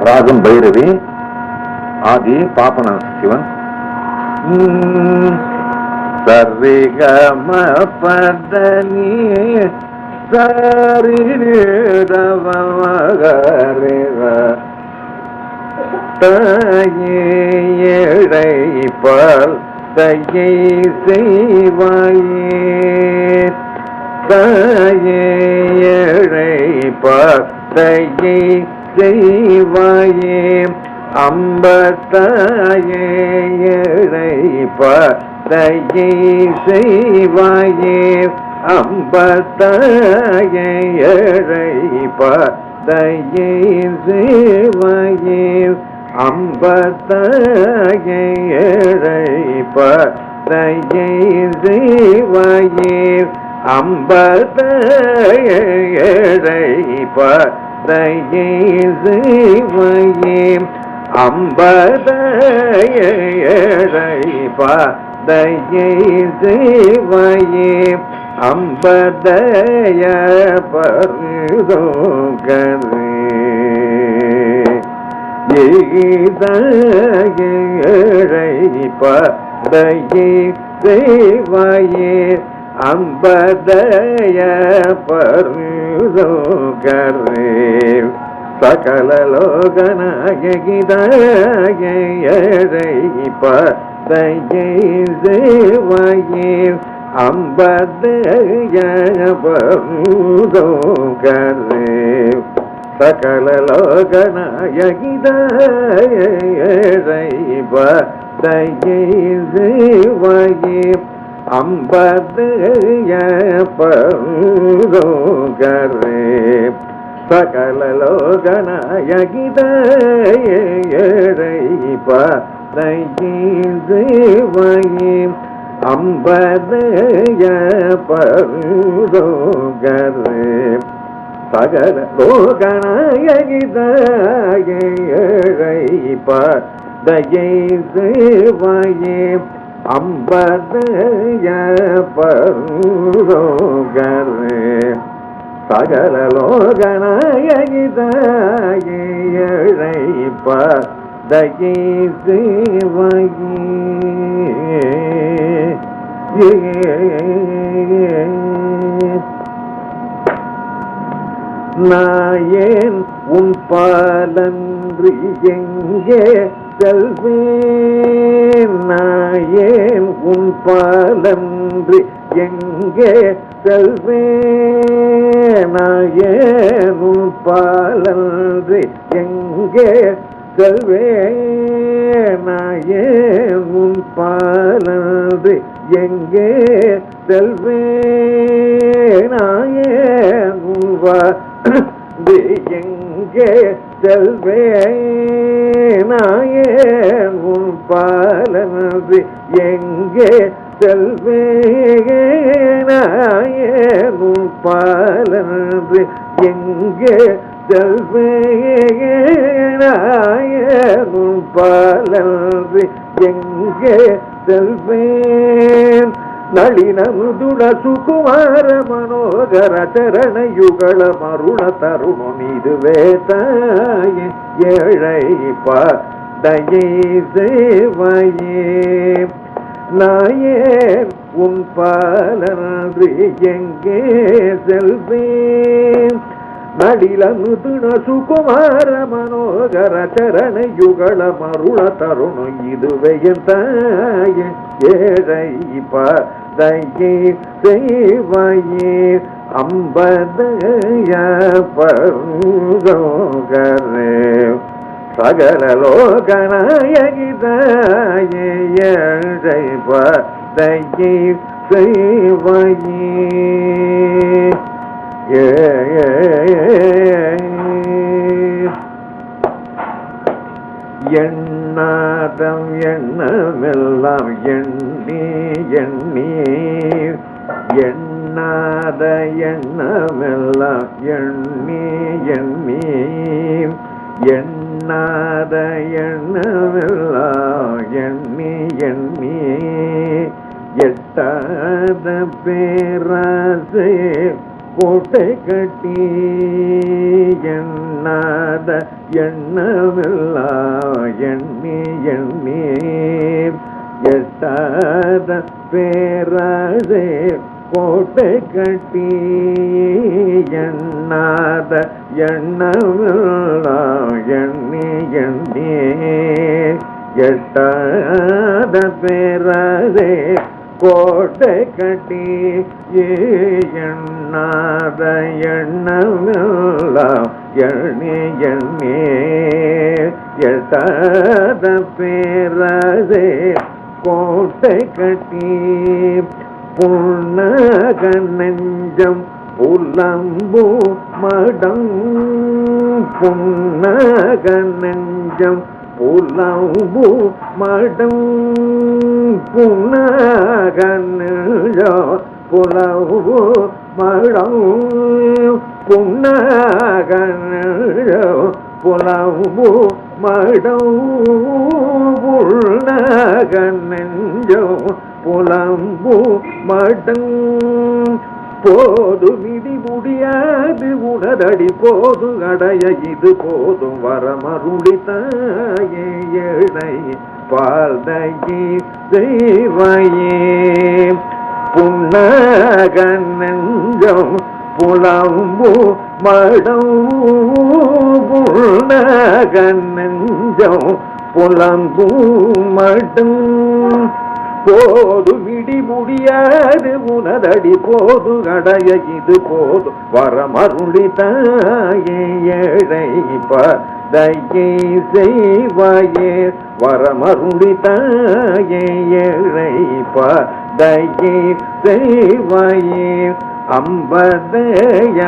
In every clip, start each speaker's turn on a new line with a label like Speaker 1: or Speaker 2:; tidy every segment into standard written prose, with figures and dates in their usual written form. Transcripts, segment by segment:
Speaker 1: ராகம் பைரவி, ஆதி பாப்பன சிவன். சரிகம பதனி சரிதவமகரிவ தாயேழை பால் தையை செய்வாயே தாயேழை பால் தையை செய்வாயே அம்பத்தாயேழை பாதையை செய்வாயே அம்பத்தாயேழை பாதையை செய்வாயே அம்பத்தாயேழை பாதையை செய்வாயே அம்பத்தாயேழை பாதையை செய்வாயே அம்பதையை பாதையை செய்வாயே அம்பதைய பருதோகரே ஏழையை பாதையை செய்வாயே அம்பதைய பருதோகரே சகல லோகநாயகிதாயை பாதையை செய்வாயே அம்பதைய பருதோகரே சகல லோகநாயகிதாயை பாதையை செய்வாயே அம்பதைய பருதோகரே சகல லோகநாயகிதாயை பாதையை செய்வாயே அம்பதைய பருதோகரே சகல லோகநாயகிதாயை பாதையை செய்வாயே அம்பதைய பருதோகரே சகல லோகநாயகிதாயை பாதையை செய்வாயே நாயேன் உன் பாலன்றி எங்கே செல்வேன் நாயேன் உன் பாலன்றி எங்கே செல்வேன் நாயேன் உன் பாலன்றி எங்கே செல்வேன் நாயேன் உன் பாலன்றி எங்கே செல்வேன் நாயேன் உன் பாலன்றி எங்கே செல்வேன் நாயேன் உன் பாலன்றி எங்கே செல்வேன் நாயேன் உன் பாலன்றி எங்கே செல்வேன் நாயேன் உன் பாலன்றி எங்கே செல்வேன் நளினமுதுட சுகுமார மனோகர சரணயுಗಳ மருண தருணம் இதுவே தாயே ஏழை பாதையை செய்வாயே நாயேன் உன் பாலன்றி எங்கே செல்வேன் நளினமுதுட சுகுமார மனோகர சரணயுಗಳ மருண தருணம் இதுவே தாயே ஏழை பாதையை செய்வாயே அம்பதைய பருதோகரே சகல லோகநாயகிதாயை ஏழை பாதையை செய்வாயே எண்ணாதம் எண்ணமெல்லாம் எண்ணி எண்ணி எண்ணாத எண்ணமெல்லாம் எண்ணி எண்ணி எண்ணாத எண்ணமெல்லாம் எண்ணி எண்ணி எட்டாத பேராசை கோட்டை கட்டி எண்ணாத எண்ணமில்லா எண்ணி எண்ணி எட்டாத பேராதே கோட்டை கட்டி எண்ணாத எண்ணமில்லா எண்ணி எண்ணி எட்டாத பேராதே கோட்டை கட்டி எண்ணாத எண்ணமில்லா எண்ணி எண்ணி எட்டாத பேராதே கோட்டை கட்டி புன்னக நெஞ்சம் புலம்பு மடம் புன்னக நெஞ்சம் புலம்பு மடம் புன்னக நெஞ்சம் புலம்பு மடம் புன்னக நெஞ்சம் புலம்பு மடம் புன்னக நெஞ்சம் புலம்பு மடம் போது விதி முடியாது உணரடி போது அடைய இது போதும் வரமருளி தாயே ஏழை பால்தையே செய்வாயே புன்னக நெஞ்சம் புலம்பு மடம் புன்னக நெஞ்சம் புலம்பு மடம் போது விடி முடியாது உனதடி போது அடைய இது போது வரமருளி தாயே ஏழை பதையை செய்வாயே வரமருளி தாயே ஏழை பதையை செய்வாயே அம்பதய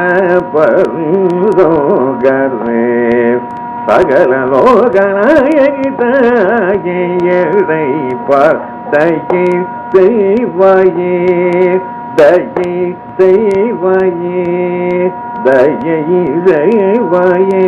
Speaker 1: பருகரே சகல லோகநாயகிதாயே ஏழை பதையை செய்வாயே தயை செய்வாயே தயை செய்வாயே